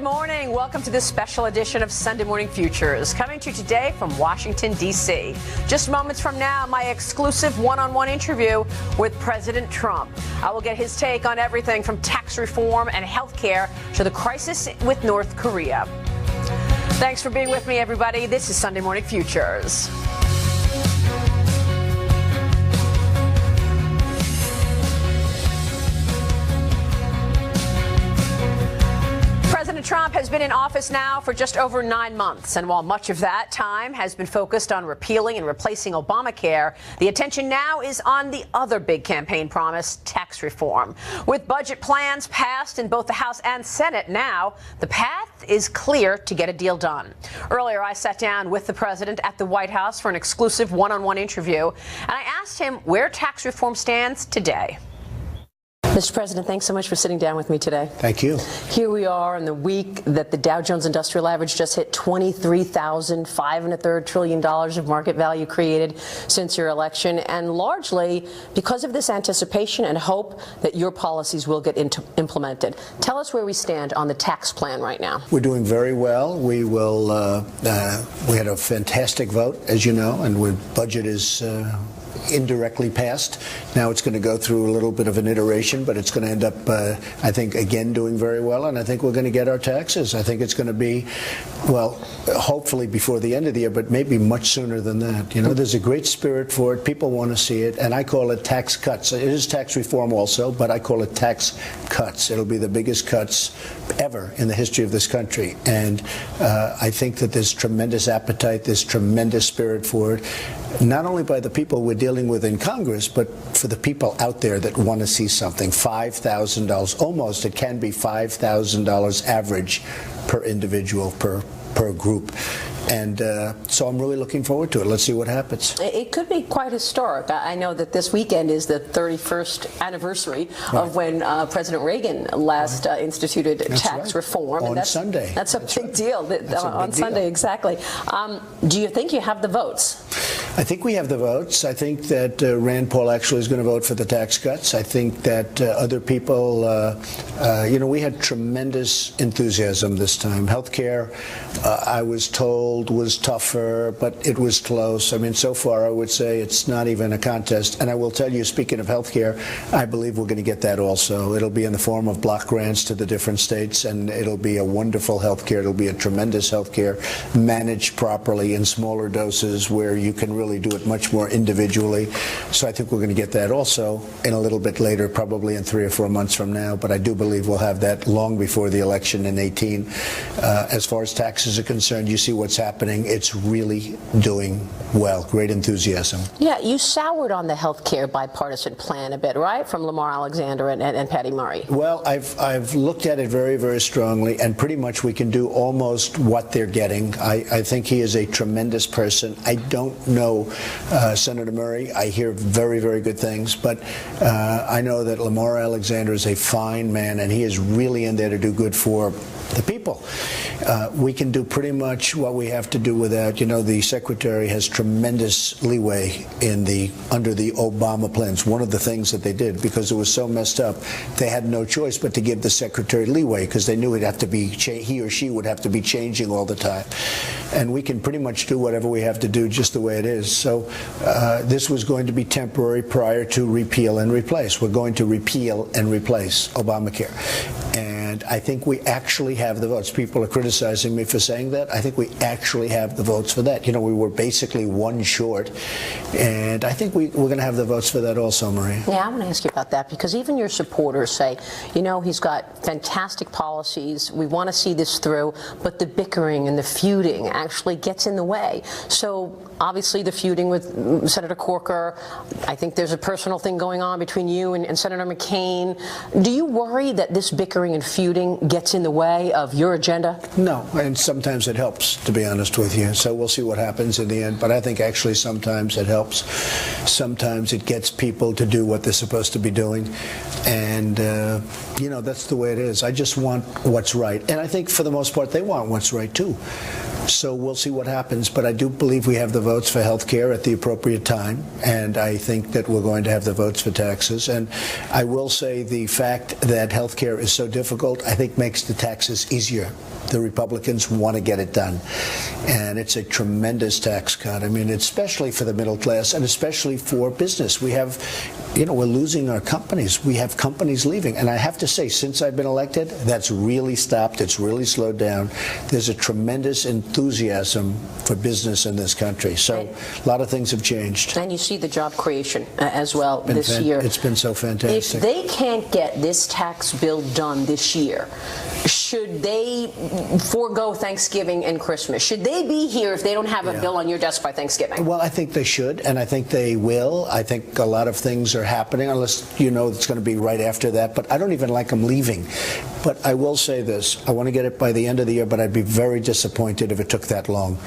morning. Welcome to this special edition of Sunday Morning Futures, coming to you today from Washington, D.C. Just moments from now, my exclusive one-on-one interview with President Trump. I will get his take on everything from tax reform and health care to the crisis with North Korea. Thanks for being with me, everybody. This is Sunday Morning Futures. President Trump has been in office now for just over 9 months, and while much of that time has been focused on repealing and replacing Obamacare, the attention now is on the other big campaign promise, tax reform. With budget plans passed in both the House and Senate now, the path is clear to get a deal done. Earlier, I sat down with the president at the White House for an exclusive one-on-one interview, and I asked him where tax reform stands today. Mr. President, thanks so much for sitting down with me today. Thank you. Here we are in the week that the Dow Jones Industrial Average just hit $23,533 trillion of market value created since your election, and largely because of this anticipation and hope that your policies will get implemented. Tell us where we stand on the tax plan right now. We're doing very well. We will. We had a fantastic vote, as you know, and the budget is indirectly passed. Now it's going to go through a little bit of an iteration, but it's going to end up, I think, again, doing very well, and I think we're going to get our taxes. I think it's going to be, well, hopefully before the end of the year, but maybe much sooner than that. You know, there's a great spirit for it. People want to see it, and I call it tax cuts. It is tax reform also, but I call it tax cuts. It'll be the biggest cuts ever in the history of this country, and I think that there's tremendous appetite, there's tremendous spirit for it, not only by the people we're dealing with in Congress, but for the people out there that want to see something. $5,000, almost, it can be $5,000 average per individual, per group. And so I'm really looking forward to it. Let's see what happens. It could be quite historic. I know that this weekend is the 31st anniversry of when President Reagan last instituted tax reform. On Sunday. That's a big deal. On Sunday, exactly. Do you think you have the votes? I think we have the votes. I think that Rand Paul actually is going to vote for the tax cuts. I think that other people, you know, we had tremendous enthusiasm this time. Healthcare, I was told, was tougher, but it was close. I mean, so far, I would say it's not even a contest. And I will tell you, speaking of healthcare, I believe we're going to get that also. It'll be in the form of block grants to the different states, and it'll be a wonderful healthcare. It'll be a tremendous healthcare managed properly in smaller doses where you can really do it much more individually. So I think we're going to get that also in a little bit later, probably in 3 or 4 months from now. But I do believe we'll have that long before the election in 2018. As far as taxes are concerned, you see what's happening. It's really doing well. Great enthusiasm. Yeah, you soured on the health care bipartisan plan a bit, right? From Lamar Alexander and Patty Murray. Well, I've looked at it very, very strongly, and pretty much we can do almost what they're getting. I think he is a tremendous person. I don't know Senator Murray. I hear very, very good things, but I know that Lamar Alexander is a fine man, and he is really in there to do good for the people. We can do pretty much what we have to do without. You know, the secretary has tremendous leeway under the Obama plans. One of the things that they did, because it was so messed up, they had no choice but to give the secretary leeway, because they knew he'd have to be he or she would have to be changing all the time. And we can pretty much do whatever we have to do just the way it is. So this was going to be temporary prior to repeal and replace. We're going to repeal and replace Obamacare. And I think we actually have the votes. People are criticizing me for saying that. I think we actually have the votes for that. You know, we were basically one short. And I think we're going to have the votes for that also, Maria. Yeah, I want to ask you about that, because even your supporters say, you know, he's got fantastic policies. We want to see this through, but the bickering and the feuding actually gets in the way. So obviously the feuding with Senator Corker, I think there's a personal thing going on between you and Senator McCain. Do you worry that this bickering and feuding gets in the way of your agenda? No, and sometimes it helps, to be honest with you. So we'll see what happens in the end. But I think actually sometimes it helps. Sometimes it gets people to do what they're supposed to be doing. And, you know, that's the way it is. I just want what's right. And I think for the most part they want what's right, too. So we'll see what happens, but I do believe we have the votes for health care at the appropriate time, and I think that we're going to have the votes for taxes. And I will say the fact that health care is so difficult, I think makes the taxes easier. The Republicans want to get it done, and it's a tremendous tax cut. I mean, especially for the middle class and especially for business. We have, we're losing our companies. We have companies leaving, and I have to say, since I've been elected, that's really stopped. It's really slowed down. There's a tremendous enthusiasm for business in this country. So a lot of things have changed. And you see the job creation as well this year. It's been so fantastic. If they can't get this tax bill done this year, should they forego Thanksgiving and Christmas? Should they be here if they don't have a bill on your desk by Thanksgiving? Well, I think they should, and I think they will. I think a lot of things are happening, unless it's going to be right after that. But I don't even like them leaving. But I will say this. I want to get it by the end of the year, but I'd be very disappointed if it took that long.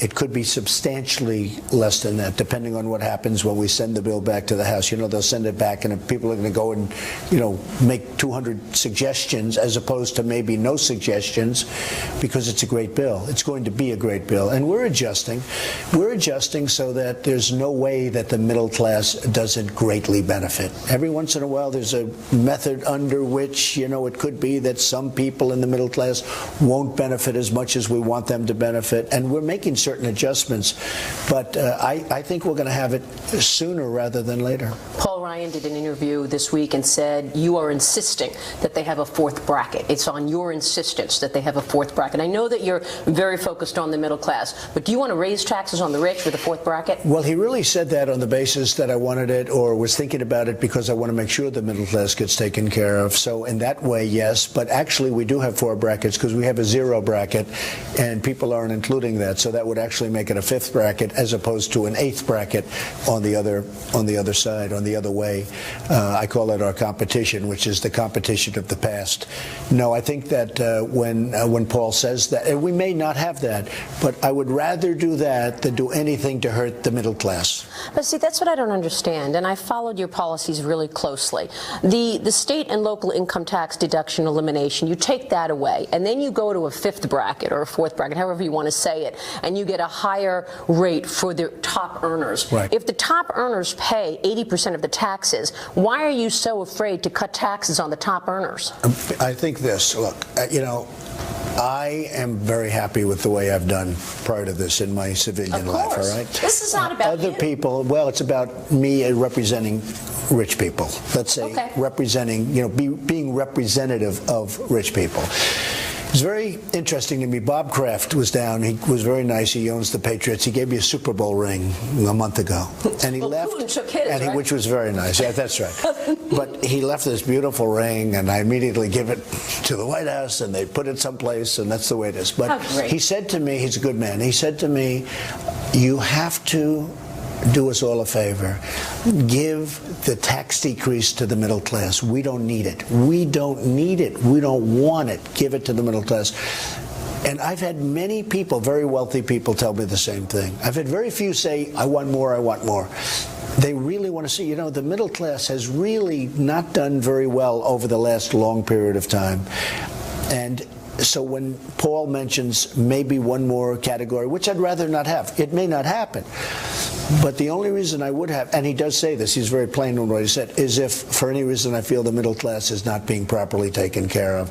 It could be substantially less than that, depending on what happens when we send the bill back to the House. They'll send it back, and people are going to go and, make 200 suggestions as opposed to maybe no suggestions, because it's a great bill. It's going to be a great bill. And we're adjusting. We're adjusting so that there's no way that the middle class doesn't greatly benefit. Every once in a while, there's a method under which, it could be that some people in the middle class won't benefit as much as we want them to benefit. And we're making certain adjustments. But I think we're going to have it sooner rather than later. Paul Ryan did an interview this week and said you are insisting that they have a fourth bracket. It's on your insistence that they have a fourth bracket. I know that you're very focused on the middle class, but do you want to raise taxes on the rich with a fourth bracket? Well, he really said that on the basis that I wanted it, or was thinking about it because I want to make sure the middle class gets taken care of. So in that way, yes. But actually, we do have four brackets because we have a zero bracket, and people aren't including that. So that would actually make it a fifth bracket as opposed to an eighth bracket on the other side, on the other way. I call it our competition, which is the competition of the past. No, I think that when Paul says that, and we may not have that, but I would rather do that than do anything to hurt the middle class. But see, that's what I don't understand, and I followed your policies really closely. The state and local income tax deduction elimination, you take that away, and then you go to a fifth bracket or a fourth bracket, however you want to say it, and you get a higher rate for the top earners. Right. If the top earners pay 80% of the taxes, why are you so afraid to cut taxes on the top earners? I think this, look, I am very happy with the way I've done prior to this in my civilian life, all right? This is not about other you. people. Well, it's about me representing rich people. Let's say representing, being representative of rich people. It's very interesting to me. Bob Kraft was down. He was very nice. He owns the Patriots. He gave me a Super Bowl ring a month ago, and he left. Putin took his, right? Which was very nice. Yeah, that's right. But he left this beautiful ring, and I immediately give it to the White House, and they put it someplace, and that's the way it is. But he said to me, he's a good man. He said to me, "You have to do us all a favor. Give the tax decrease to the middle class. We don't need it. We don't need it. We don't want it. Give it to the middle class." And I've had many people, very wealthy people, tell me the same thing. I've had very few say, "I want more, I want more." They really want to see, the middle class has really not done very well over the last long period of time. And so when Paul mentions maybe one more category, which I'd rather not have, it may not happen. But the only reason I would have, and he does say this, he's very plain in what he said, is if for any reason I feel the middle class is not being properly taken care of.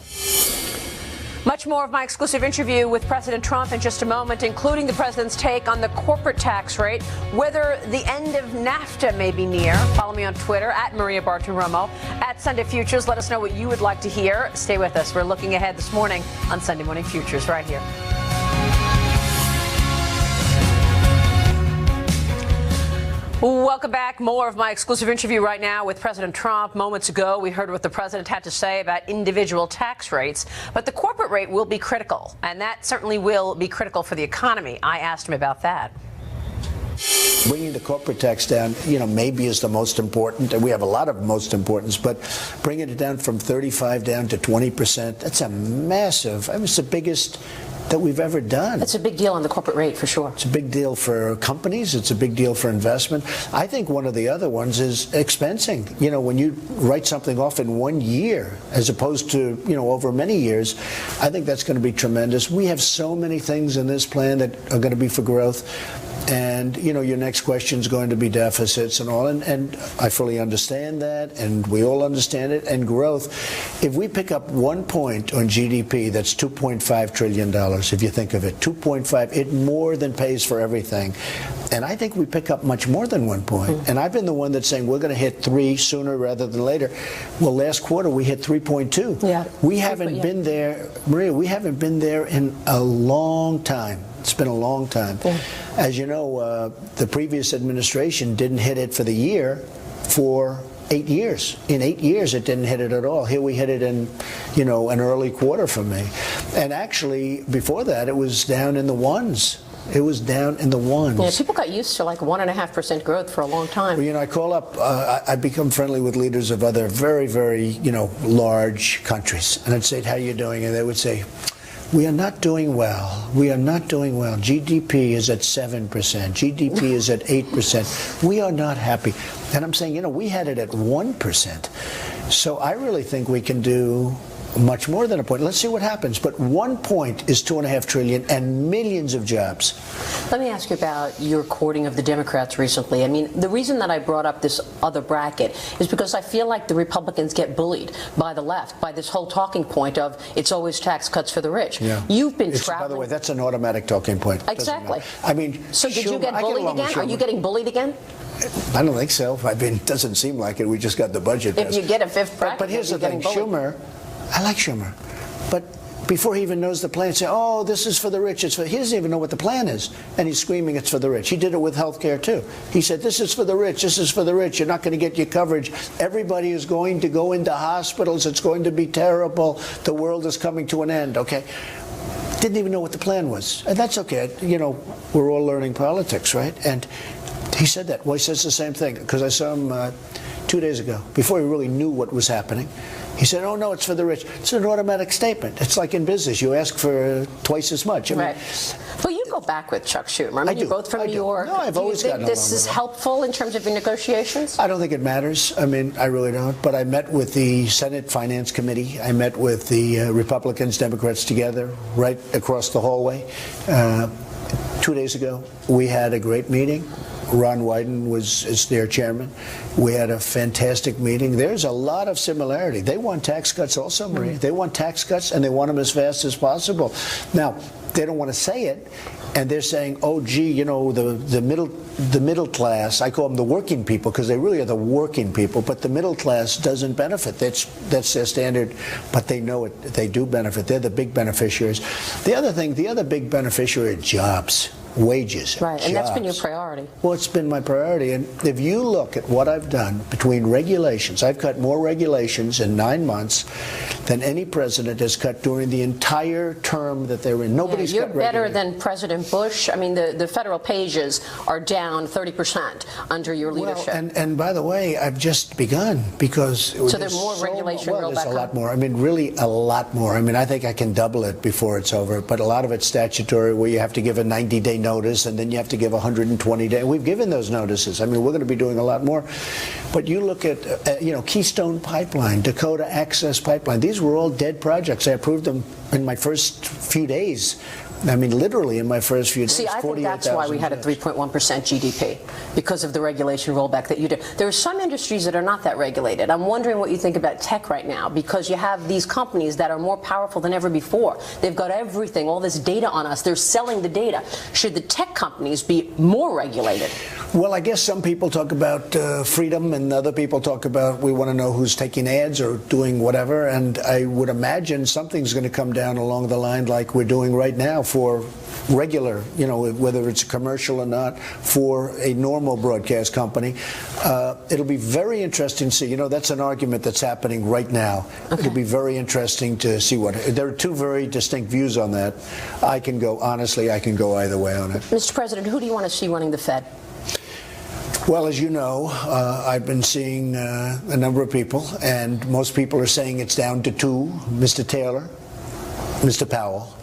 Much more of my exclusive interview with President Trump in just a moment, including the president's take on the corporate tax rate, whether the end of NAFTA may be near. Follow me on Twitter at Maria Bartiromo, at Sunday Futures. Let us know what you would like to hear. Stay with us. We're looking ahead this morning on Sunday Morning Futures right here. Welcome back. More of my exclusive interview right now with President Trump. Moments ago, we heard what the president had to say about individual tax rates, but the corporate rate will be critical, and that certainly will be critical for the economy. I asked him about that. Bringing the corporate tax down, maybe is the most important, and we have a lot of most importance, but bringing it down from 35 down to 20%, that's a massive, it's the biggest that we've ever done. That's a big deal on the corporate rate, for sure. It's a big deal for companies. It's a big deal for investment. I think one of the other ones is expensing. When you write something off in 1 year as opposed to, over many years, I think that's going to be tremendous. We have so many things in this plan that are going to be for growth. And, your next question is going to be deficits and all. And I fully understand that, and we all understand it. And growth, if we pick up 1 point on GDP, that's $2.5 trillion, if you think of it. 2.5, it more than pays for everything. And I think we pick up much more than 1 point. And I've been the one that's saying we're going to hit 3 sooner rather than later. Well, last quarter we hit 3.2. Yeah. We haven't been there, Maria, we haven't been there in a long time. It's been a long time. Yeah. As you know, the previous administration didn't hit it for the year for 8 years. In 8 years, it didn't hit it at all. Here we hit it in, an early quarter for me. And actually, before that, it was down in the ones. It was down in the ones. Yeah, people got used to like 1.5% growth for a long time. Well, I call up, I become friendly with leaders of other very, very, large countries. And I'd say, how are you doing? And they would say, we are not doing well. We are not doing well. GDP is at 7%. GDP is at 8%. We are not happy. And I'm saying, we had it at 1%. So I really think we can do much more than a point. Let's see what happens. But 1 point is $2.5 trillion and millions of jobs. Let me ask you about your courting of the Democrats recently. I mean, the reason that I brought up this other bracket is because I feel like the Republicans get bullied by the left, by this whole talking point of it's always tax cuts for the rich. Yeah. You've been traveling. By the way, that's an automatic talking point. Exactly. I mean, so did you get bullied again? Are you getting bullied again? I don't think so. I mean, it doesn't seem like it. We just got the budget passed. If you get a fifth bracket, but here's the thing, Schumer, I like Schumer, but before he even knows the plan, say, oh, this is for the rich. He doesn't even know what the plan is, and he's screaming it's for the rich. He did it with health care, too. He said, this is for the rich. This is for the rich. You're not going to get your coverage. Everybody is going to go into hospitals. It's going to be terrible. The world is coming to an end, okay? Didn't even know what the plan was. And that's okay. We're all learning politics, right? And he said that. Well, he says the same thing, because I saw him 2 days ago, before he really knew what was happening. He said, oh, no, it's for the rich. It's an automatic statement. It's like in business. You ask for twice as much. Right. Well, you go back with Chuck Schumer. I mean, you're both from New York. No, I've always gotten along with him. Do you think this is helpful in terms of your negotiations? I don't think it matters. I mean, I really don't. But I met with the Senate Finance Committee. I met with the Republicans, Democrats together right across the hallway. 2 days ago, we had a great meeting. Ron Wyden is their chairman. We had a fantastic meeting. There's a lot of similarity. They want tax cuts also, Maria. They want tax cuts, and they want them as fast as possible. Now, they don't want to say it, and they're saying, oh, gee, the middle class, I call them the working people, because they really are the working people, but the middle class doesn't benefit. That's their standard, but they know it. They do benefit. They're the big beneficiaries. The other big beneficiary are jobs. Wages. Right, and that's been your priority. Well, it's been my priority. And if you look at what I've done between regulations, I've cut more regulations in 9 months than any president has cut during the entire term that they're in. Nobody's you're cut better regulations. than President Bush. I mean, the federal pages are down 30% under your leadership. Well, and by the way, I've just begun, because so there's more regulation. Well, there's a lot more. I mean, really a lot more. I mean, I think I can double it before it's over. But a lot of it's statutory, where you have to give a 90-day notice, and then you have to give 120 days. We've given those notices. I mean, we're going to be doing a lot more. But you look at, Keystone Pipeline, Dakota Access Pipeline. These were all dead projects. I approved them in my first few days. I mean, literally in my first few days. See, I think that's why we had a 3.1% GDP, because of the regulation rollback that you did. There are some industries that are not that regulated. I'm wondering what you think about tech right now, because you have these companies that are more powerful than ever before. They've got everything, all this data on us. They're selling the data. Should the tech companies be more regulated? Well, I guess some people talk about freedom, and other people talk about we want to know who's taking ads or doing whatever. And I would imagine something's going to come down along the line like we're doing right now for regular, whether it's a commercial or not, for a normal broadcast company. It'll be very interesting to see. That's an argument that's happening right now. Okay. It'll be very interesting to see there are two very distinct views on that. I can go either way on it. Mr. President, who do you want to see running the Fed? Well, as you know, I've been seeing a number of people, and most people are saying it's down to two, Mr. Taylor, Mr. Powell.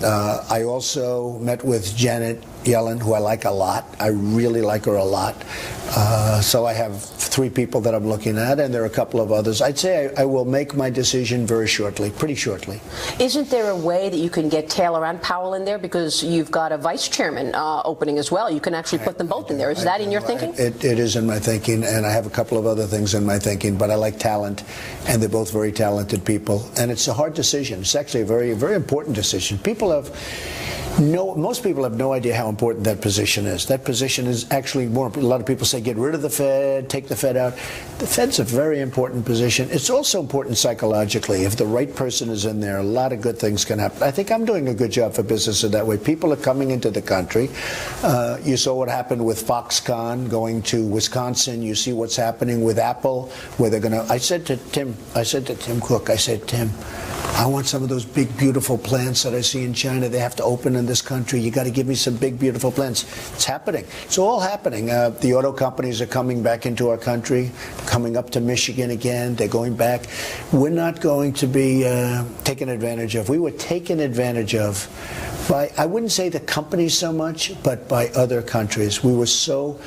I also met with Janet Yellen, who I like a lot. I really like her a lot. So I have 3 people that I'm looking at, and there are a couple of others. I'd say I will make my decision very shortly, pretty shortly. Isn't there a way that you can get Taylor and Powell in there? Because you've got a vice chairman opening as well. You can actually put them both in there. Is that in your thinking? It is in my thinking, and I have a couple of other things in my thinking, but I like talent, and they're both very talented people. And it's a hard decision. It's actually a very, very important decision. Most people have no idea how important that position is. That position is actually more important. A lot of people say get rid of the Fed, take the Fed out. The Fed's a very important position. It's also important psychologically. If the right person is in there, a lot of good things can happen. I think I'm doing a good job for business in that way. People are coming into the country. You saw what happened with Foxconn going to Wisconsin. You see what's happening with Apple, where they're going to. I said to Tim Cook, I said, Tim, I want some of those big, beautiful plants that I see in China. They have to open in this country. You got to give me some big, beautiful plants. It's happening. It's all happening. The auto companies are coming back into our country, coming up to Michigan again. They're going back. We're not going to be taken advantage of. We were taken advantage of by, I wouldn't say the companies so much, but by other countries. We were so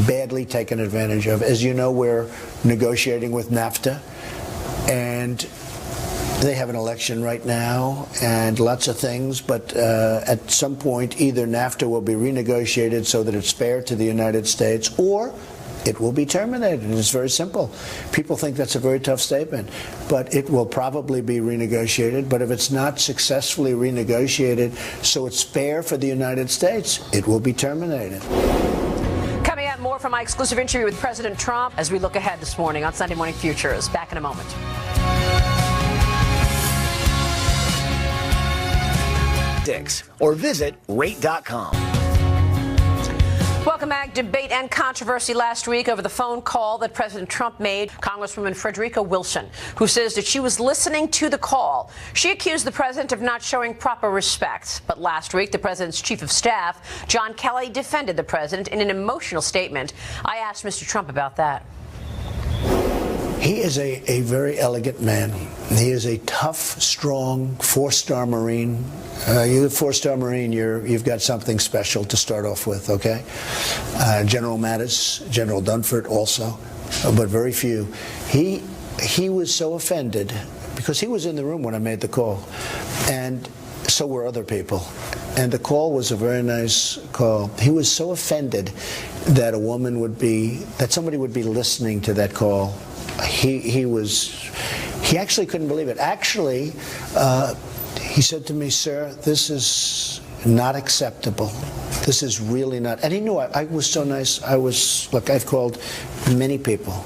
badly taken advantage of. As you know, we're negotiating with NAFTA, and they have an election right now and lots of things, but at some point either NAFTA will be renegotiated so that it's fair to the United States, or it will be terminated. And it's very simple. People think that's a very tough statement, but it will probably be renegotiated. But if it's not successfully renegotiated so it's fair for the United States, it will be terminated. Coming up, more from my exclusive interview with President Trump as we look ahead this morning on Sunday Morning Futures. Back in a moment. Or visit rate.com. Welcome back. Debate and controversy last week over the phone call that President Trump made Congresswoman Frederica Wilson, who says that she was listening to the call. She accused the president of not showing proper respect. But last week, the president's chief of staff, John Kelly, defended the president in an emotional statement. I asked Mr. Trump about that. He is a very elegant man. He is a tough, strong, 4-star Marine. You're a 4-star Marine, you've got something special to start off with, okay? General Mattis, General Dunford also, but very few. He was so offended because he was in the room when I made the call, and so were other people. And the call was a very nice call. He was so offended that somebody would be listening to that call. He actually couldn't believe it. Actually, he said to me, sir, this is not acceptable. This is really not. And he knew I was so nice. Look, I've called many people,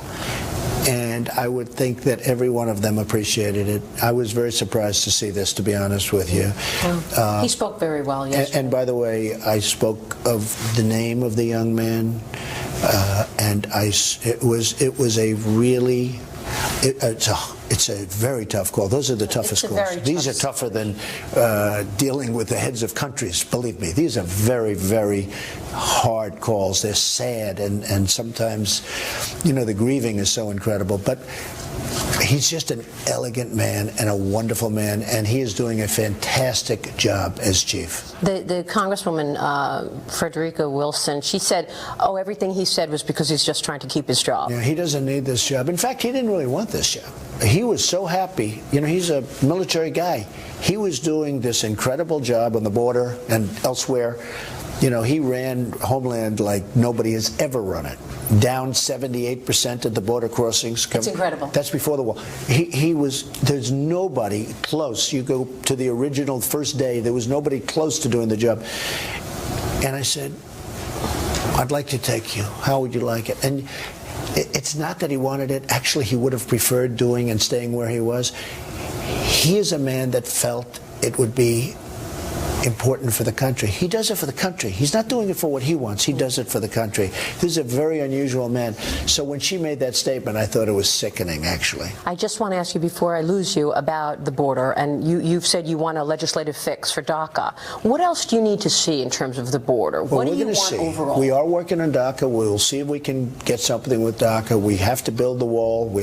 and I would think that every one of them appreciated it. I was very surprised to see this, to be honest with you. He spoke very well yesterday. And by the way, I spoke of the name of the young man, and it was a really. It's a very tough call. Those are the toughest calls. These are tougher than dealing with the heads of countries, believe me. These are very, very hard calls. They're sad, and sometimes, the grieving is so incredible. But he's just an elegant man and a wonderful man, and he is doing a fantastic job as chief. The Congresswoman, Frederica Wilson, she said, everything he said was because he's just trying to keep his job. Yeah, he doesn't need this job. In fact, he didn't really want this job. He was so happy. He's a military guy. He was doing this incredible job on the border and elsewhere. He ran Homeland like nobody has ever run it. Down 78% of the border crossings. It's incredible. That's before the war. There's nobody close. You go to the original first day, there was nobody close to doing the job. And I said, I'd like to take you. How would you like it? And it's not that he wanted it. Actually, he would have preferred doing and staying where he was. He is a man that felt it would be important for the country. He does it for the country. He's not doing it for what he wants. He does it for the country. This is a very unusual man. So when she made that statement, I thought it was sickening, actually. I just want to ask you before I lose you about the border, and you've said you want a legislative fix for DACA. What else do you need to see in terms of the border? Well, what do you want overall? We are working on DACA. We'll see if we can get something with DACA. We have to build the wall. All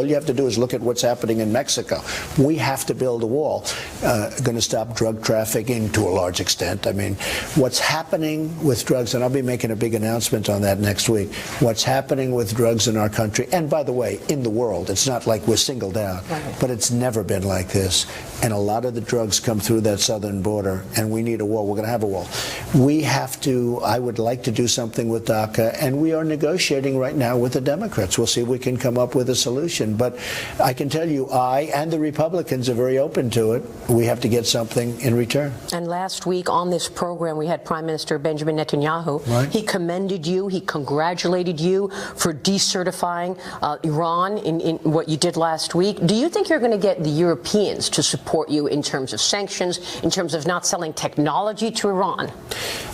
you have to do is look at what's happening in Mexico. We have to build a wall. Going to stop drug trafficking to to a large extent. I mean, what's happening with drugs, and I'll be making a big announcement on that next week, what's happening with drugs in our country, and by the way, in the world, it's not like we're singled out, but it's never been like this. And a lot of the drugs come through that southern border, and we need a wall. We're going to have a wall. We have to, I would like to do something with DACA, and we are negotiating right now with the Democrats. We'll see if we can come up with a solution. But I can tell you, I and the Republicans are very open to it. We have to get something in return. And last week on this program, we had Prime Minister Benjamin Netanyahu. Right. He commended you. He congratulated you for decertifying Iran in what you did last week. Do you think you're going to get the Europeans to support you in terms of sanctions, in terms of not selling technology to Iran?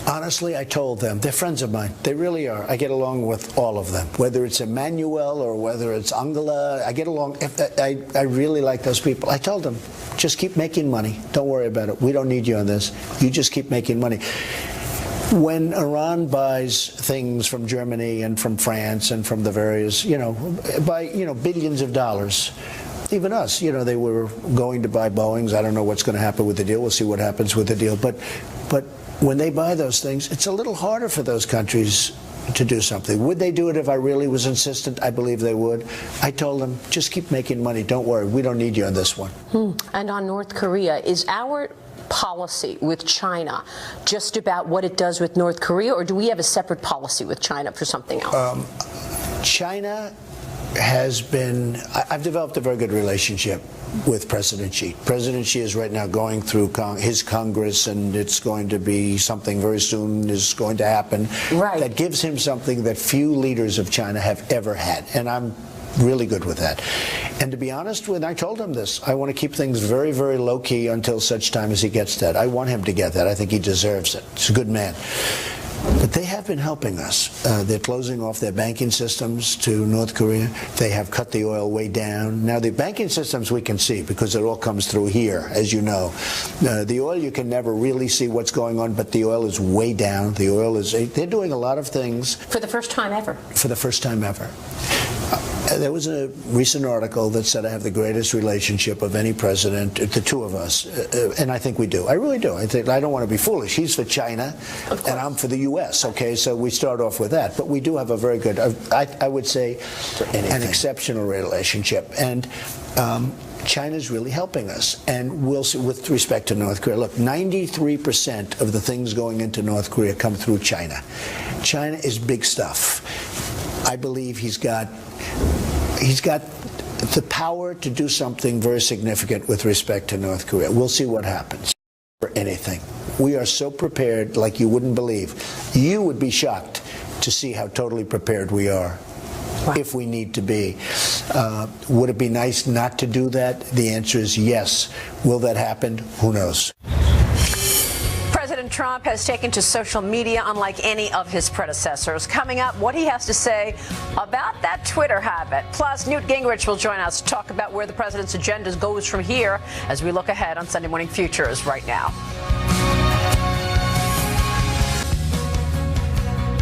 Honestly, I told them. They're friends of mine. They really are. I get along with all of them. Whether it's Emmanuel or whether it's Angela, I get along. I really like those people. I told them, just keep making money. Don't worry about it. We don't need you on this. You just keep making money. When Iran buys things from Germany and from France and from the various, billions of dollars, even us, they were going to buy Boeings. I don't know what's going to happen with the deal. We'll see what happens with the deal. But when they buy those things, it's a little harder for those countries to do something. Would they do it if I really was insistent? I believe they would. I told them, just keep making money. Don't worry. We don't need you on this one. And on North Korea, is our policy with China just about what it does with North Korea, or do we have a separate policy with China for something else? China has been, I've developed a very good relationship with President Xi. President Xi is right now going through his Congress, and it's going to be something very soon is going to happen that gives him something that few leaders of China have ever had. And I'm really good with that. And to be honest, when I told him this, I want to keep things very, very low-key until such time as he gets that. I want him to get that. I think he deserves it. He's a good man. But they have been helping us. They're closing off their banking systems to North Korea. They have cut the oil way down. Now, the banking systems we can see because it all comes through here, as you know. The oil, you can never really see what's going on, but the oil is way down. The oil is, they're doing a lot of things. For the first time ever. For the first time ever. There was a recent article that said I have the greatest relationship of any president, the two of us, and I think we do. I really do. I don't want to be foolish. He's for China, and I'm for the U.S., okay? So we start off with that. But we do have a very good, I would say, an exceptional relationship. And China's really helping us. And we'll see, with respect to North Korea, look, 93% of the things going into North Korea come through China. China is big stuff. I believe he's got the power to do something very significant with respect to North Korea. We'll see what happens. For anything. We are so prepared like you wouldn't believe. You would be shocked to see how totally prepared we are. Wow. If we need to be. Would it be nice not to do that? The answer is yes. Will that happen? Who knows? President Trump has taken to social media unlike any of his predecessors. Coming up, what he has to say about that Twitter habit. Plus, Newt Gingrich will join us to talk about where the president's agenda goes from here as we look ahead on Sunday Morning Futures right now.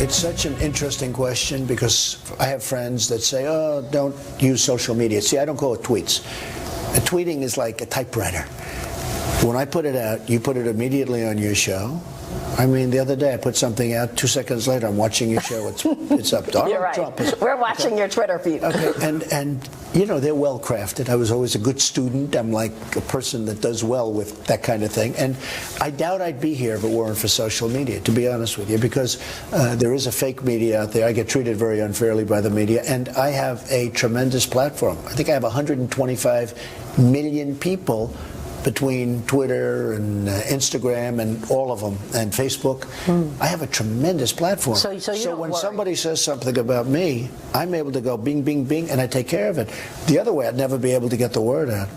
It's such an interesting question because I have friends that say, oh, don't use social media. See, I don't call it tweets. Tweeting is like a typewriter. When I put it out, you put it immediately on your show. I mean, the other day I put something out. 2 seconds later, I'm watching your show. It's up. You're right. Trump We're watching your Twitter feed. Okay, and they're well crafted. I was always a good student. I'm like a person that does well with that kind of thing. And I doubt I'd be here if it weren't for social media, to be honest with you, because there is a fake media out there. I get treated very unfairly by the media, and I have a tremendous platform. I think I have 125 million people between Twitter and Instagram and all of them, and Facebook. I have a tremendous platform. So when somebody says something about me, I'm able to go bing, bing, bing, and I take care of it. The other way, I'd never be able to get the word out.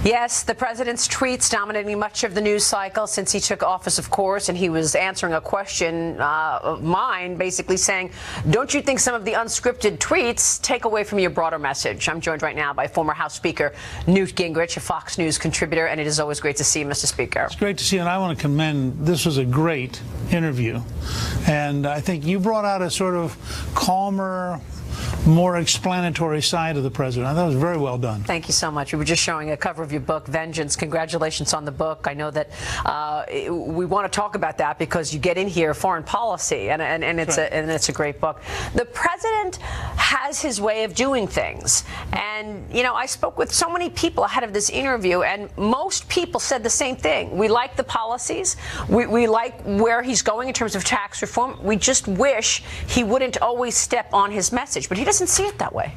Yes, the president's tweets dominating much of the news cycle since he took office, of course, and he was answering a question of mine, basically saying, don't you think some of the unscripted tweets take away from your broader message? I'm joined right now by former House Speaker Newt Gingrich, a Fox News contributor, and it is always great to see you, Mr. Speaker. It's great to see you, and I want to commend, this was a great interview, and I think you brought out a sort of calmer, more explanatory side of the president. I thought it was very well done. Thank you so much. We were just showing a cover of your book, Vengeance. Congratulations on the book. I know that we want to talk about that because you get in here foreign policy, and it's a great book. The president has his way of doing things, and I spoke with so many people ahead of this interview, and most people said the same thing. We like the policies. We like where he's going in terms of tax reform. We just wish he wouldn't always step on his message, but he doesn't see it that way.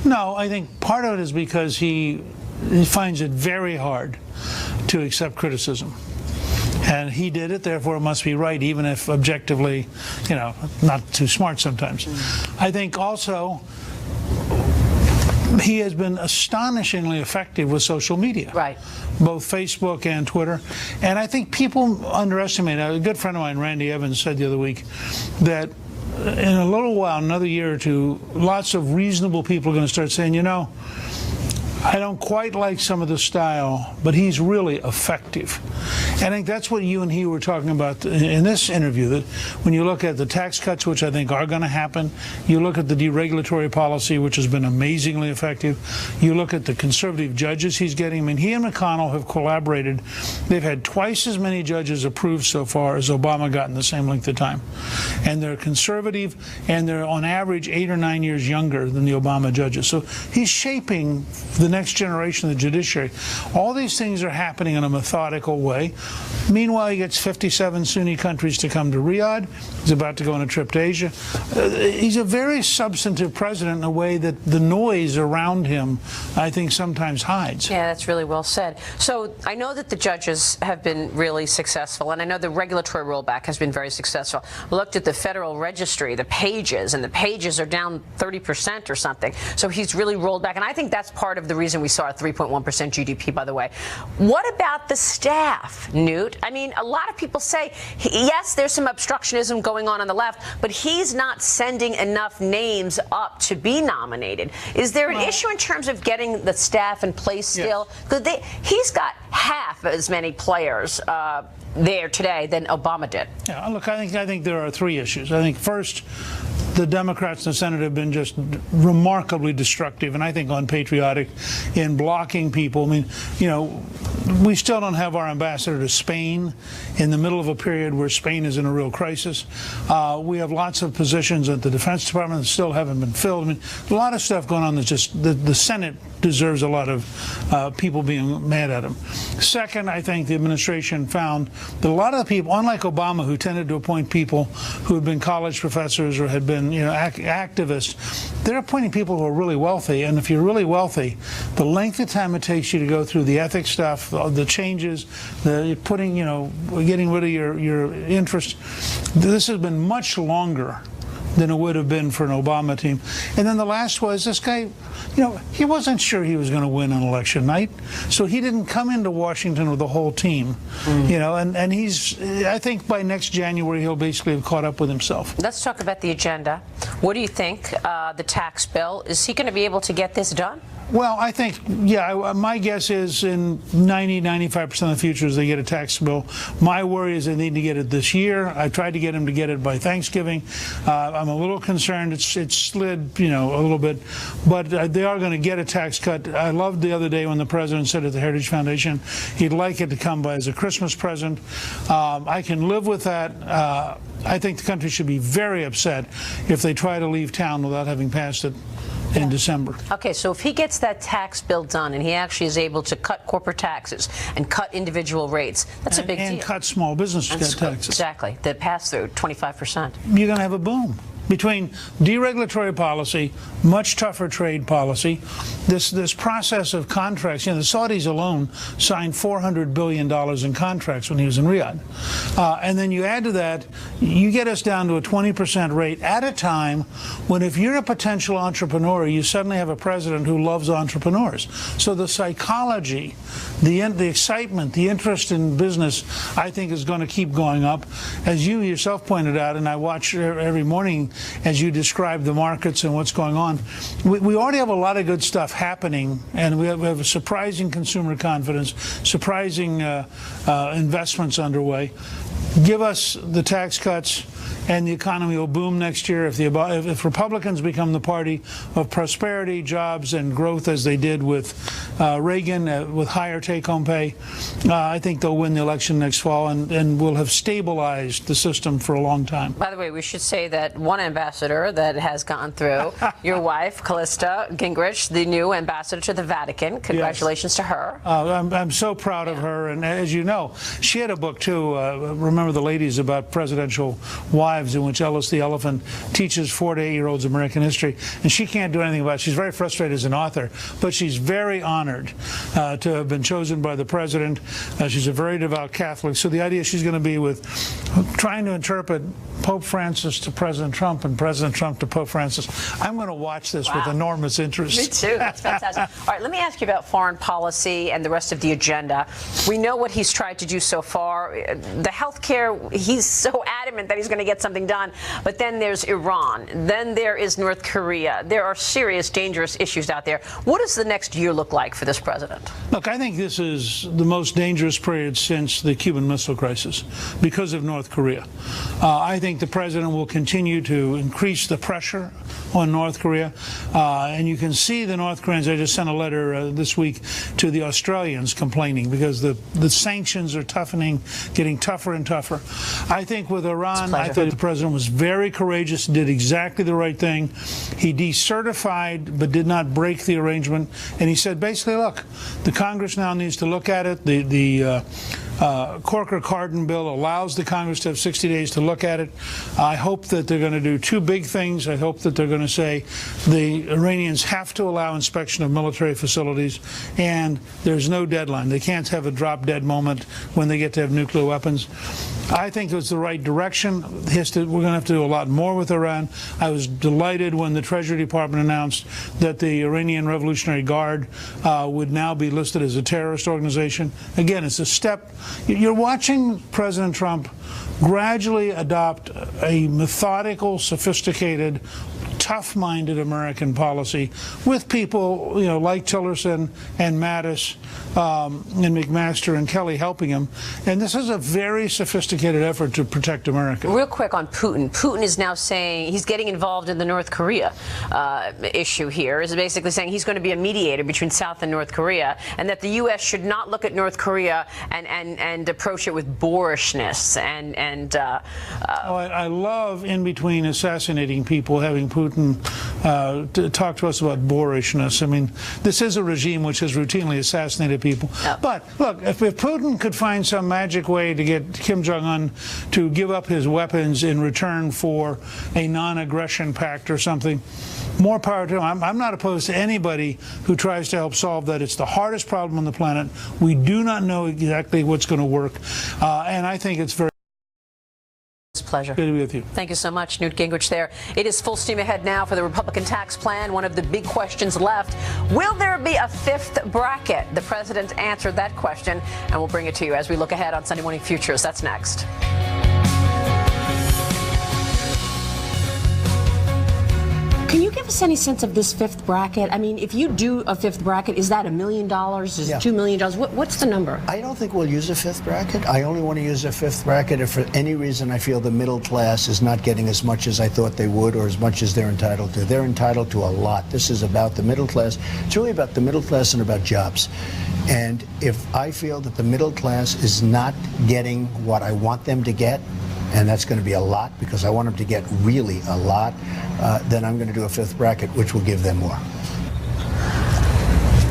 No, I think part of it is because he finds it very hard to accept criticism. And he did it, therefore it must be right, even if objectively, not too smart sometimes. I think also he has been astonishingly effective with social media. Right. Both Facebook and Twitter. And I think people underestimate. A good friend of mine, Randy Evans, said the other week that in a little while, another year or two, lots of reasonable people are going to start saying, I don't quite like some of the style, but he's really effective. And I think that's what you and he were talking about in this interview, that when you look at the tax cuts, which I think are going to happen, you look at the deregulatory policy, which has been amazingly effective, you look at the conservative judges he's getting. I mean, he and McConnell have collaborated. They've had twice as many judges approved so far as Obama got in the same length of time. And they're conservative, and they're on average 8 or 9 years younger than the Obama judges. So he's shaping the next generation of the judiciary. All these things are happening in a methodical way. Meanwhile, he gets 57 Sunni countries to come to Riyadh. He's about to go on a trip to Asia. He's a very substantive president in a way that the noise around him, I think, sometimes hides. Yeah, that's really well said. So I know that the judges have been really successful, and I know the regulatory rollback has been very successful. I looked at the Federal Registry, the pages, and the pages are down 30% or something. So he's really rolled back, and I think that's part of the reason we saw a 3.1% GDP, by the way. What about the staff, Newt? I mean, a lot of people say, yes, there's some obstructionism going on the left, but he's not sending enough names up to be nominated. Is there an issue in terms of getting the staff in place still? Because he's got half as many players there today than Obama did. Yeah, look, I think there are three issues. I think first, the Democrats in the Senate have been just remarkably destructive and I think unpatriotic in blocking people. I mean, we still don't have our ambassador to Spain in the middle of a period where Spain is in a real crisis. We have lots of positions at the Defense Department that still haven't been filled. I mean, a lot of stuff going on that's just the Senate deserves a lot of people being mad at him. Second, I think the administration found that a lot of the people, unlike Obama, who tended to appoint people who had been college professors or had been activists, they're appointing people who are really wealthy. And if you're really wealthy, the length of time it takes you to go through the ethics stuff, the changes, the putting, getting rid of your interest, this has been much longer than it would have been for an Obama team. And then the last was this guy, he wasn't sure he was going to win on election night, so he didn't come into Washington with the whole team, and he's, I think by next January he'll basically have caught up with himself. Let's talk about the agenda. What do you think, the tax bill? Is he going to be able to get this done? Well, I think, my guess is in 95% of the futures they get a tax bill. My worry is they need to get it this year. I tried to get him to get it by Thanksgiving. I'm a little concerned it slid, a little bit, but they are going to get a tax cut. I loved the other day when the president said at the Heritage Foundation he'd like it to come by as a Christmas present. I can live with that. I think the country should be very upset if they try to leave town without having passed it in December. Okay, so if he gets that tax bill done and he actually is able to cut corporate taxes and cut individual rates, that's a big deal. And cut small business taxes. Exactly. The pass-through, 25%. You're going to have a boom. Between deregulatory policy, much tougher trade policy, this process of contracts, the Saudis alone signed $400 billion in contracts when he was in Riyadh. And then you add to that, you get us down to a 20% rate at a time when if you're a potential entrepreneur, you suddenly have a president who loves entrepreneurs. So the psychology, the excitement, the interest in business, I think is going to keep going up. As you yourself pointed out, and I watch every morning as you describe the markets and what's going on, we already have a lot of good stuff happening, and we have a surprising consumer confidence, surprising investments underway. give us the tax cuts, and the economy will boom next year. If Republicans become the party of prosperity, jobs, and growth, as they did with Reagan, with higher take-home pay, I think they'll win the election next fall, and we'll have stabilized the system for a long time. By the way, we should say that one ambassador that has gone through, your wife, Callista Gingrich, the new ambassador to the Vatican. Congratulations to her. I'm so proud of her, and as you know, she had a book too, Remember the Ladies, about presidential wives, in which Ellis the Elephant teaches 4 to 8-year-olds American history, and she can't do anything about it. She's very frustrated as an author, but she's very honored to have been chosen by the president. She's a very devout Catholic, so the idea she's going to be with trying to interpret Pope Francis to President Trump and President Trump to Pope Francis. I'm going to watch this with enormous interest. Me too. That's fantastic. All right, let me ask you about foreign policy and the rest of the agenda. We know what he's tried to do so far. The health care, he's so adamant that he's going to get something done. But then there's Iran. Then there is North Korea. There are serious, dangerous issues out there. What does the next year look like for this president? Look, I think this is the most dangerous period since the Cuban Missile Crisis because of North Korea. I think the president will continue to increase the pressure on North Korea. And you can see the North Koreans. I just sent a letter this week to the Australians complaining because the sanctions are toughening, getting tougher and tougher. I think with Iran, I thought the president was very courageous, did exactly the right thing. He decertified but did not break the arrangement. And he said, basically, look, the Congress now needs to look at it. The Corker-Cardin bill allows the Congress to have 60 days to look at it. I hope that they're going to do two big things. I hope that they're going to say the Iranians have to allow inspection of military facilities, and there's no deadline. They can't have a drop-dead moment when they get to have nuclear weapons. I think it's the right direction. We're going to have to do a lot more with Iran. I was delighted when the Treasury Department announced that the Iranian Revolutionary Guard would now be listed as a terrorist organization. Again, it's a step. You're watching President Trump gradually adopt a methodical, sophisticated, tough-minded American policy with people, like Tillerson and Mattis and McMaster and Kelly helping him. And this is a very sophisticated effort to protect America. Real quick on Putin. Putin is now saying he's getting involved in the North Korea issue here. Is basically saying he's going to be a mediator between South and North Korea, and that the U.S. should not look at North Korea and approach it with boorishness. I love, in between assassinating people, having Putin to talk to us about boorishness. I mean, this is a regime which has routinely assassinated people. Yep. But look, if Putin could find some magic way to get Kim Jong-un to give up his weapons in return for a non-aggression pact or something, more power to him. I'm not opposed to anybody who tries to help solve that. It's the hardest problem on the planet. We do not know exactly what's going to work, and I think it's very pleasure. Good to be with you. Thank you so much, Newt Gingrich there. It is full steam ahead now for the Republican tax plan. One of the big questions left. Will there be a fifth bracket? The president answered that question, and we'll bring it to you as we look ahead on Sunday Morning Futures. That's next. Can you give us any sense of this fifth bracket? I mean, if you do a fifth bracket, is that $1 million? Is it $2 million? What's the number? I don't think we'll use a fifth bracket. I only want to use a fifth bracket if for any reason I feel the middle class is not getting as much as I thought they would or as much as they're entitled to. They're entitled to a lot. This is about the middle class. It's really about the middle class and about jobs. And if I feel that the middle class is not getting what I want them to get, and that's going to be a lot because I want them to get really a lot, then I'm going to do a fifth bracket, which will give them more.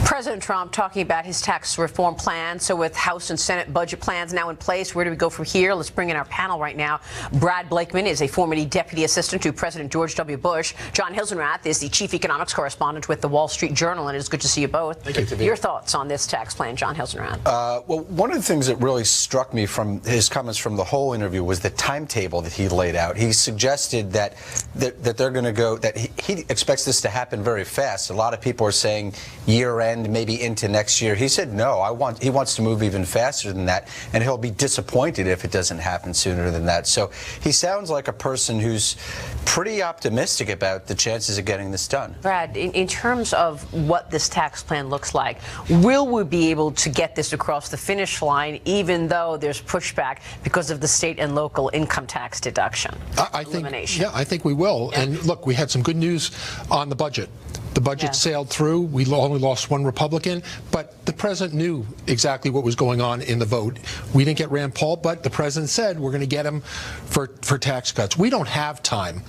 President Trump talking about his tax reform plan. So with House and Senate budget plans now in place, where do we go from here? Let's bring in our panel right now. Brad Blakeman is a former deputy assistant to President George W. Bush. John Hilsenrath is the chief economics correspondent with the Wall Street Journal, and it is good to see you both. Thank you. Your thoughts on this tax plan, John Hilsenrath? Well, one of the things that really struck me from his comments from the whole interview was the timetable that he laid out. He suggested that they're going to go, that he expects this to happen very fast. A lot of people are saying year end, maybe maybe into next year. He said no. He wants to move even faster than that, and he'll be disappointed if it doesn't happen sooner than that. So he sounds like a person who's pretty optimistic about the chances of getting this done. Brad, in terms of what this tax plan looks like, will we be able to get this across the finish line, even though there's pushback because of the state and local income tax deduction? I think we will. Yeah. And look, we had some good news on the budget. The budget sailed through. We only lost one Republican, but the president knew exactly what was going on in the vote. We didn't get Rand Paul, but the president said we're going to get him for tax cuts. We don't have time.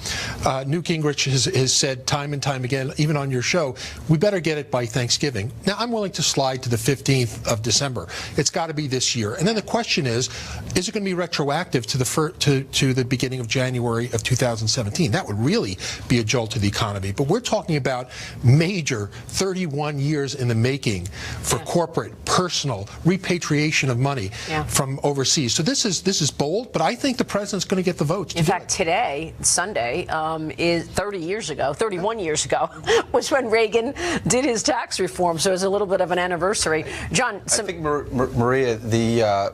Newt Gingrich has said time and time again, even on your show, we better get it by Thanksgiving. Now, I'm willing to slide to the 15th of December. It's got to be this year. And then the question is it going to be retroactive to the beginning of January of 2017? That would really be a jolt to the economy. But we're talking about major 31 years in the making for corporate, personal repatriation of money from overseas. So this is bold, but I think the president's going to get the votes. In fact, today, Sunday, is 31 years ago, was when Reagan did his tax reform. So it's a little bit of an anniversary. John, I think, Maria,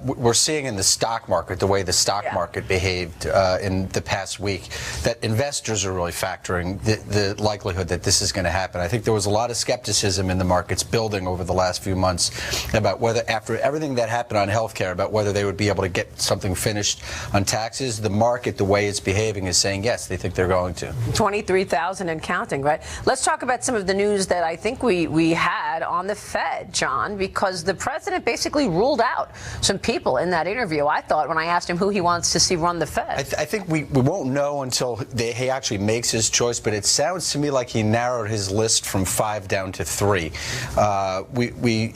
we're seeing in the stock market, the way the stock market behaved in the past week, that investors are really factoring the likelihood that this is going to happen. I think there was a lot of skepticism in the markets building over the last few months about whether, after everything that happened on healthcare, about whether they would be able to get something finished on taxes. The market, the way it's behaving, is saying yes, they think they're going to. 23,000 and counting, right? Let's talk about some of the news that I think we had on the Fed, John, because the president basically ruled out some people in that interview. I thought when I asked him who he wants to see run the Fed. I think we won't know until he actually makes his choice, but it sounds to me like he narrowed his list from 5 down to 3.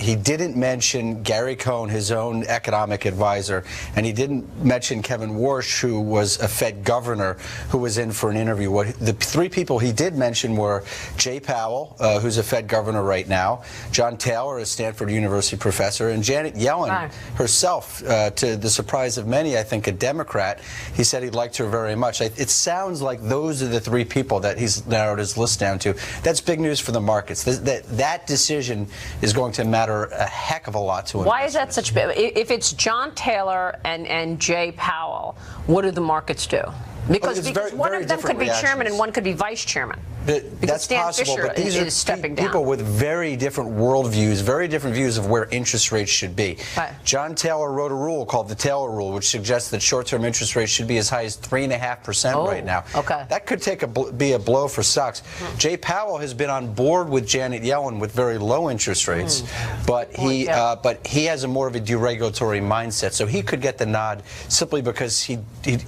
He didn't mention Gary Cohn, his own economic advisor, and he didn't mention Kevin Warsh, who was a Fed governor who was in for an interview. The 3 people he did mention were Jay Powell, who's a Fed governor right now, John Taylor, a Stanford University professor, and Janet Yellen herself, to the surprise of many, I think, a Democrat. He said he liked her very much. It sounds like those are the 3 people that he's narrowed his list down to. That's big news for the markets. That decision is going to matter a heck of a lot to investors. Why is that such big? If it's John Taylor and Jay Powell, what do the markets do? Because one of them could be chairman and one could be vice chairman. That's Stan possible, Fisher but these is stepping down. People with very different worldviews, very different views of where interest rates should be. Right. John Taylor wrote a rule called the Taylor Rule, which suggests that short-term interest rates should be as high as 3.5% right now. Okay. That could be a blow for stocks. Jay Powell has been on board with Janet Yellen with very low interest rates, but he has a more of a deregulatory mindset, so he could get the nod simply because he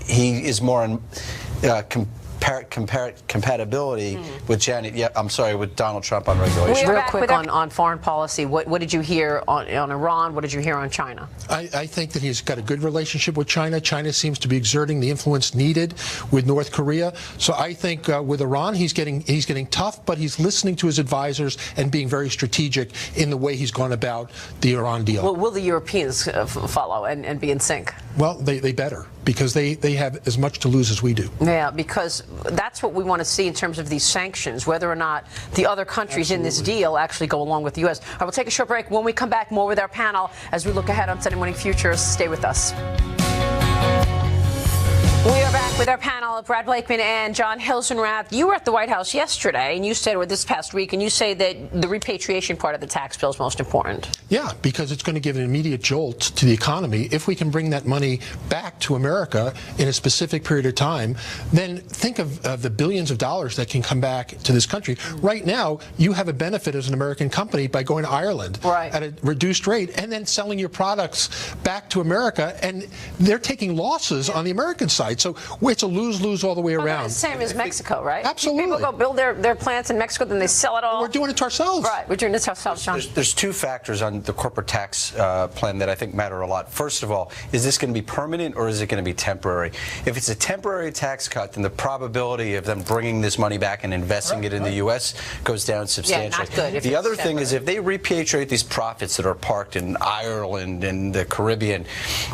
is more on compatibility with with Donald Trump on regulation. Real quick on foreign policy, what did you hear on Iran? What did you hear on China? I think that he's got a good relationship with China. China seems to be exerting the influence needed with North Korea. So I think with Iran, he's getting tough, but he's listening to his advisors and being very strategic in the way he's gone about the Iran deal. Well, will the Europeans follow and be in sync? Well, they better, because they have as much to lose as we do. Yeah, because that's what we want to see in terms of these sanctions, whether or not the other countries in this deal actually go along with the U.S. All right, we'll take a short break. When we come back, more with our panel as we look ahead on Sunday Morning Futures. Stay with us. We are back with our panel, Brad Blakeman and John Hilsenrath. You were at the White House yesterday, and you said, or this past week, and you say that the repatriation part of the tax bill is most important. Yeah, because it's going to give an immediate jolt to the economy. If we can bring that money back to America in a specific period of time, then think of the billions of dollars that can come back to this country. Right now, you have a benefit as an American company by going to Ireland at a reduced rate and then selling your products back to America, and they're taking losses on the American side. So it's a lose-lose all the way around. It's the same as Mexico, right? Absolutely. People go build their plants in Mexico, then they sell it all. We're doing it to ourselves. Right, we're doing it to ourselves, John. There's 2 factors on the corporate tax plan that I think matter a lot. First of all, is this going to be permanent or is it going to be temporary? If it's a temporary tax cut, then the probability of them bringing this money back and investing it in the U.S. goes down substantially. Yeah, not good. The other thing is if they repatriate these profits that are parked in Ireland and the Caribbean,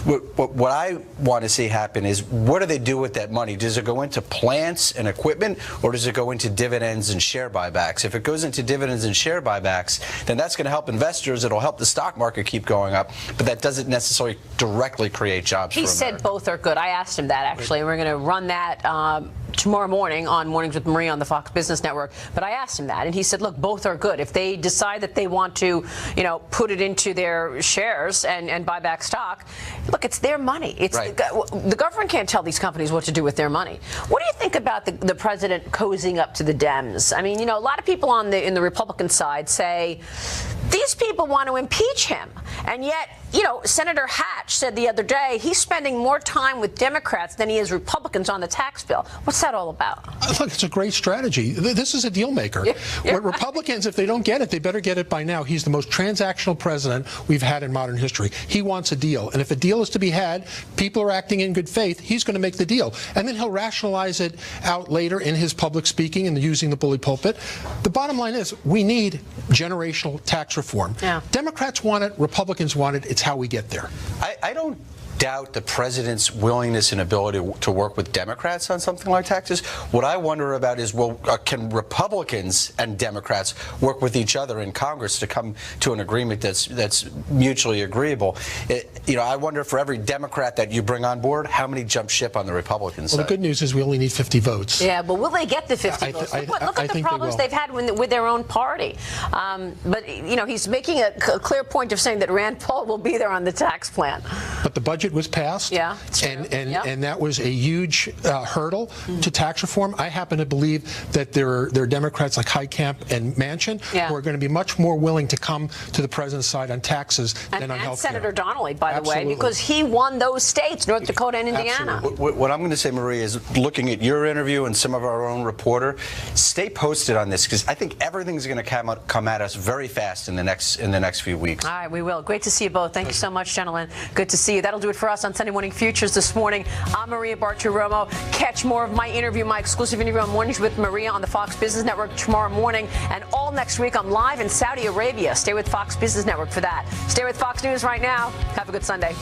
what I want to see happen is what do they do with that money? Does it go into plants and equipment, or does it go into dividends and share buybacks? If it goes into dividends and share buybacks, then that's going to help investors. It'll help the stock market keep going up, but that doesn't necessarily directly create jobs for He America. said both are good. I asked him that, actually, and we're going to run that tomorrow morning on Mornings with Maria on the Fox Business Network. But I asked him that, and he said, look, both are good. If they decide that they want to, put it into their shares and buy back stock, look, it's their money. It's right. the government can't tell these companies what to do with their money. What do you think about the president cozying up to the Dems? I mean, a lot of people in the Republican side say these people want to impeach him, and yet, Senator Hatch said the other day he's spending more time with Democrats than he is Republicans on the tax bill. What's that all about? Look, it's a great strategy. This is a deal maker. Yeah. What Republicans, if they don't get it, they better get it by now. He's the most transactional president we've had in modern history. He wants a deal. And if a deal is to be had, people are acting in good faith, he's going to make the deal. And then he'll rationalize it out later in his public speaking and using the bully pulpit. The bottom line is we need generational tax reform. Yeah. Democrats want it, Republicans want it. It's how we get there. I don't doubt the president's willingness and ability to work with Democrats on something like taxes. What I wonder about is, can Republicans and Democrats work with each other in Congress to come to an agreement that's mutually agreeable? I wonder, for every Democrat that you bring on board, how many jump ship on the Republican side? Well, the good news is we only need 50 votes. Yeah, but will they get the 50 votes? Look at the problems they've had with their own party. But he's making a clear point of saying that Rand Paul will be there on the tax plan. But the budget was passed, yeah, it's true. And that was a huge hurdle to tax reform. I happen to believe that there are Democrats like Heitkamp and Manchin who are going to be much more willing to come to the president's side on taxes than on health care. And Senator Donnelly, by the way, Absolutely. because he won those states, North Dakota and Indiana. Absolutely. What I'm going to say, Maria, is looking at your interview and some of our own reporter, stay posted on this, because I think everything's going to come at us very fast in the next few weeks. All right, we will. Great to see you both. Thank you so much, gentlemen. Good to see you. That'll do it for us on Sunday Morning Futures this morning. I'm Maria Bartiromo. Catch more of my exclusive interview on Mornings with Maria on the Fox Business Network tomorrow morning. And all next week, I'm live in Saudi Arabia. Stay with Fox Business Network for that. Stay with Fox News right now. Have a good Sunday.